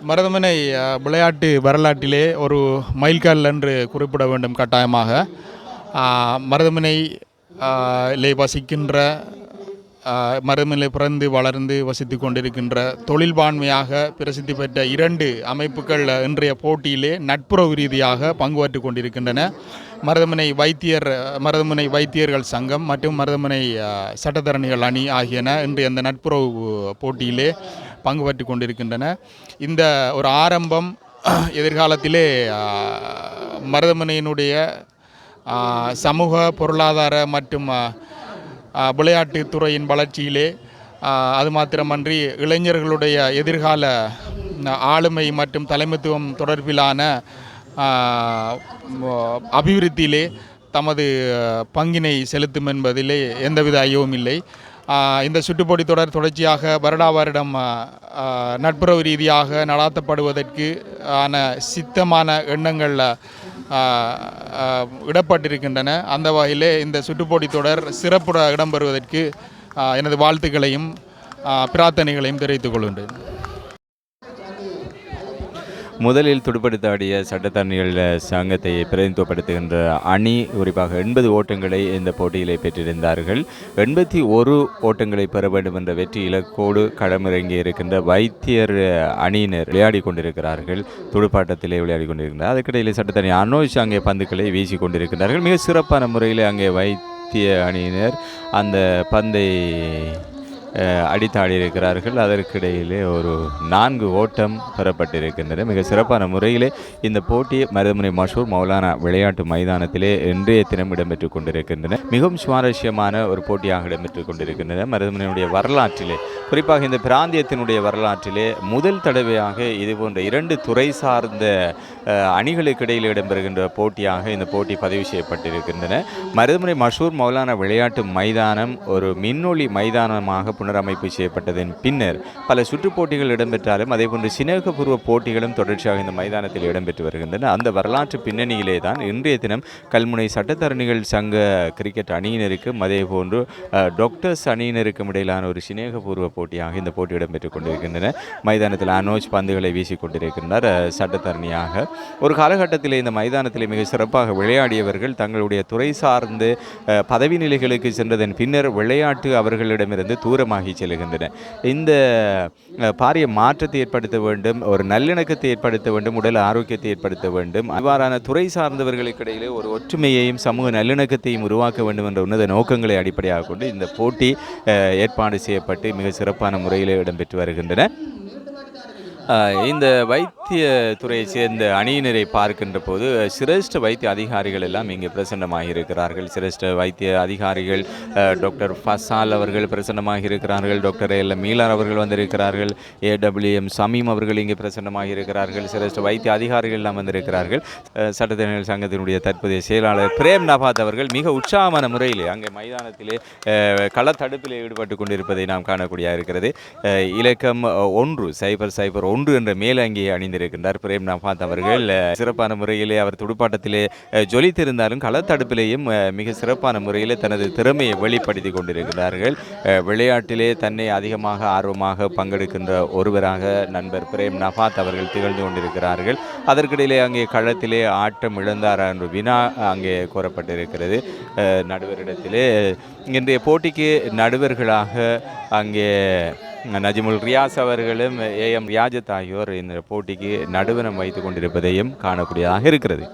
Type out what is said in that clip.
மருதமனை விளையாட்டு வரலாற்றிலே ஒரு மைல்கல் என்று குறிப்பிட வேண்டும் கட்டாயமாக. மருதமனை லே வசிக்கின்ற மருதமனை பிறந்து வளர்ந்து வசித்து கொண்டிருக்கின்ற தொழில்பான்மையாக பிரசித்தி பெற்ற 2 அமைப்புகள் இன்றைய போட்டியிலே நட்புறவு ரீதியாக பங்கு பெற்றுக் கொண்டிருக்கின்றன. மருதமனை வைத்தியர்கள் சங்கம் மற்றும் மருதமனை சட்டத்தரணிகள் அணி ஆகியன இன்று அந்த நட்புறவு போட்டியிலே பங்கு பெற்றுக் கொண்டிருக்கின்றன. இந்த ஒரு ஆரம்பம் எதிர்காலத்திலே மருதமனையினுடைய சமூக பொருளாதார மற்றும் விளையாட்டுத் துறையின் வளர்ச்சியிலே அது மாத்திரமன்றி இளைஞர்களுடைய எதிர்கால ஆளுமை மற்றும் தலைமைத்துவம் தொடர்பிலான அபிவிருத்தியிலே தமது பங்கினை செலுத்தும் என்பதிலே எந்தவித ஐயமும் இல்லை. இந்த சுற்றுப்போட்டி தொடர் தொடர்ச்சியாக வருடம் நட்புறவு ரீதியாக நடாத்தப்படுவதற்கு சித்தமான எண்ணங்களில் இடப்பட்டிருக்கின்றன. அந்த வகையிலே இந்த சுற்றுப்போட்டி தொடர் சிறப்புற இடம்பெறுவதற்கு எனது வாழ்த்துக்களையும் பிரார்த்தனைகளையும் தெரிவித்துக் கொள்கின்றேன். முதலில் துடுப்படுத்தாடிய சட்டத்தரணிகள் சங்கத்தை பிரதிநிதித்துவப்படுத்துகின்ற அணி குறிப்பாக 80 ஓட்டங்களை இந்த போட்டியிலே பெற்றிருந்தார்கள். 81 ஓட்டங்களை பெற வேண்டும் என்ற வெற்றி இலக்கோடு களமிறங்கி இருக்கின்ற வைத்தியர் அணியினர் விளையாடி கொண்டிருக்கிறார்கள். துடுப்பாட்டத்திலே விளையாடி கொண்டிருக்கிறார். அதுக்கிடையில் சட்டத்தரணி அனோஜ் அங்கே பந்துக்களை வீசி கொண்டிருக்கிறார்கள். மிக சிறப்பான முறையில் அங்கே வைத்திய அணியினர் அந்த பந்தை அடித்தாடி இருக்கிறார்கள். அதற்கிடையிலே ஒரு 4 ஓட்டம் பெறப்பட்டிருக்கின்றன. மிக சிறப்பான முறையிலே இந்த போட்டி மருதமனை மஷூர் மௌலானா விளையாட்டு மைதானத்திலே இன்றைய தினம் இடம்பெற்றுக் கொண்டிருக்கின்றன. மிகவும் சுவாரஸ்யமான ஒரு போட்டியாக இடம்பெற்றுக் கொண்டிருக்கின்றன. மருதமனையுடைய வரலாற்றிலே, குறிப்பாக இந்த பிராந்தியத்தினுடைய வரலாற்றிலே முதல் தடவையாக இதுபோன்ற 2 துறை சார்ந்த அணிகளுக்கு இடையில் இடம்பெறுகின்ற போட்டியாக இந்த போட்டி பதிவு செய்யப்பட்டிருக்கின்றன. மருதமனை மஷூர் மௌலானா விளையாட்டு மைதானம் ஒரு மின்னொளி மைதானமாக புனரமைப்பு செய்யப்பட்டதன் பின்னர் பல சுற்றுப் போட்டிகள் இடம்பெற்றாலும் அதேபோன்று சினேகபூர்வ போட்டிகளும் தொடர்ச்சியாக இந்த மைதானத்தில் இடம்பெற்று வருகின்றன. அந்த வரலாற்று பின்னணியிலே தான் இன்றைய தினம் கல்முனை சட்டத்தரணிகள் சங்க கிரிக்கெட் அணியினருக்கும் அதேபோன்று டாக்டர்ஸ் அணியினருக்கும் இடையிலான ஒரு சினேகபூர்வ போட்டியாக இந்த போட்டி இடம்பெற்றுக் கொண்டிருக்கின்றன. மைதானத்தில் அனோஜ் பந்துகளை வீசிக் கொண்டிருக்கின்றனர். சட்டத்தரணியாக ஒரு காலகட்டத்தில் இந்த மைதானத்தில் மிக சிறப்பாக விளையாடியவர்கள் தங்களுடைய துறை சார்ந்து பதவி நிலைகளுக்கு சென்றதன் பின்னர் விளையாட்டு அவர்களிடமிருந்து தூரமாகி செல்கின்றன. இந்த பாரிய மாற்றத்தை ஏற்படுத்த வேண்டும், ஒரு நல்லிணக்கத்தை ஏற்படுத்த வேண்டும், உடல் ஆரோக்கியத்தை ஏற்படுத்த வேண்டும். அவ்வாறான துறை சார்ந்தவர்களுக்கு இடையிலே ஒரு ஒற்றுமையையும் சமூக நல்லிணக்கத்தையும் உருவாக்க வேண்டும் என்ற உன்னத நோக்கங்களை அடிப்படையாக கொண்டு இந்த போட்டி ஏற்பாடு செய்யப்பட்டு மிக சிறப்பான முறையில் இடம்பெற்று வருகின்றன. இந்த வைத்திய துறையை சேர்ந்த அணியினரை பார்க்கின்ற போது சிரேஷ்ட வைத்திய அதிகாரிகள் எல்லாம் இங்கே பிரசன்னமாக இருக்கிறார்கள். சிரேஷ்ட வைத்திய அதிகாரிகள் டாக்டர் ஃபசால் அவர்கள் பிரசன்னமாக இருக்கிறார்கள். டாக்டர் எல் மீலார் அவர்கள் வந்திருக்கிறார்கள். AWM சமீம் அவர்கள் இங்கே பிரசன்னமாக இருக்கிறார்கள். சிரேஷ்ட வைத்திய அதிகாரிகள் எல்லாம் வந்திருக்கிறார்கள். சட்டத்தரணிகள் சங்கத்தினுடைய தற்போதைய செயலாளர் பிரேம் நபாத் அவர்கள் மிக உற்சாகமான முறையிலே அங்கே மைதானத்திலே களத்தடுப்பிலே ஈடுபட்டு கொண்டிருப்பதை நாம் காணக்கூடிய இருக்கிறது. இலக்கம் 1-0-1 என்ற மேலங்கியை அணிந்திருக்கின்றார் பிரேம் நபாத் அவர்கள். சிறப்பான முறையிலே அவர் துடுப்பாட்டத்திலே ஜொலித்திருந்தாலும் களத்தடுப்பிலேயும் மிக சிறப்பான முறையிலே தனது திறமையை வெளிப்படுத்தி கொண்டிருக்கிறார்கள். விளையாட்டிலே தன்னை அதிகமாக ஆர்வமாக பங்கெடுக்கின்ற ஒருவராக நண்பர் பிரேம் நபாத் அவர்கள் திகழ்ந்து கொண்டிருக்கிறார்கள். அதற்கிடையிலே அங்கே களத்திலே ஆட்டம் இழந்தார் என்ற வினா அங்கே கூறப்பட்டிருக்கிறது. நடுவரிடத்திலே இன்றைய போட்டிக்கு நடுவர்களாக அங்கே நஜிமுல் ரியாஸ் அவர்களும் AM ரியாஜத் ஆகியோர் இந்த போட்டிக்கு நடுவனம் வைத்து கொண்டிருப்பதையும் காணக்கூடியதாக இருக்கிறது.